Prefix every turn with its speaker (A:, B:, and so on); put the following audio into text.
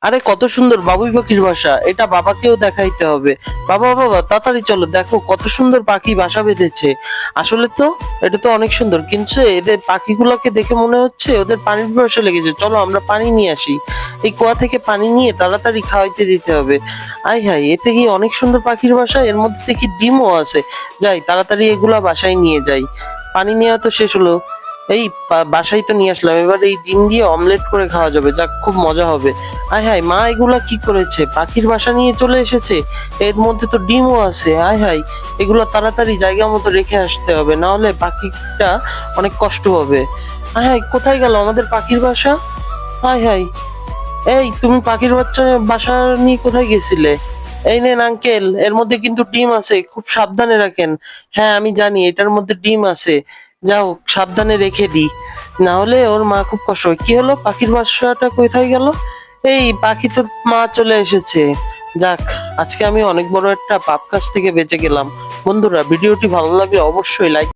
A: আরে কত সুন্দর বাবুই পাখির বাসা, এটা বাবাকেও দেখাইতে হবে। বাবা বাবা তাড়াতাড়ি চলো, দেখো কত সুন্দর পাখি বাসা বেঁধেছে। আসলে তো এটা তো অনেক সুন্দর, কিন্তু এদের পাখিগুলোকে দেখে মনে হচ্ছে ওদের পানির পিপাসা লেগেছে। চলো আমরা পানি নিয়ে আসি, এই কুয়া থেকে পানি নিয়ে তাড়াতাড়ি খাওয়াইতে দিতে হবে। আই হাই, এতে কি অনেক সুন্দর পাখির বাসা, এর মধ্যে দেখি ডিমও আছে। যাই তাড়াতাড়ি এগুলা বাসায় নিয়ে যাই। পানি নেওয়া তো শেষ হলো, এই বাসায় তো নিয়ে আসলাম, এবার এই ডিম দিয়ে অমলেট করে খাওয়া যাবে, যাক খুব মজা হবে। আয় হায়, মা এগুলা কি করেছে, পাখির বাসা নিয়ে চলে এসেছে, এর মধ্যে তো ডিমও আছে। আয় হায়, এগুলো তাড়াতাড়ি জায়গা মতো রেখে আসতে হবে, না হলে পাখিটা অনেক কষ্ট হবে। আয় হায়, কোথায় গেল আমাদের পাখির বাসা? আয় হায়, এই তুমি পাখির বাসা নিয়ে কোথায় গেছিলে? এই নেন আঙ্কেল, এর মধ্যে কিন্তু ডিম আছে, খুব সাবধানে রাখেন। হ্যাঁ আমি জানি এটার মধ্যে ডিম আছে, যাও সাবধানে রেখে দিই, না হলে ওর মা খুব কষ্ট হবে। কি হলো, পাখির বাসাটা কোথায় গেল? এই পাখি তোর মা চলে এসেছে। যাক, আজকে আমি অনেক বড় একটা পাপ কাজ থেকে বেঁচে গেলাম। বন্ধুরা, ভিডিওটি ভালো লাগলে অবশ্যই লাইক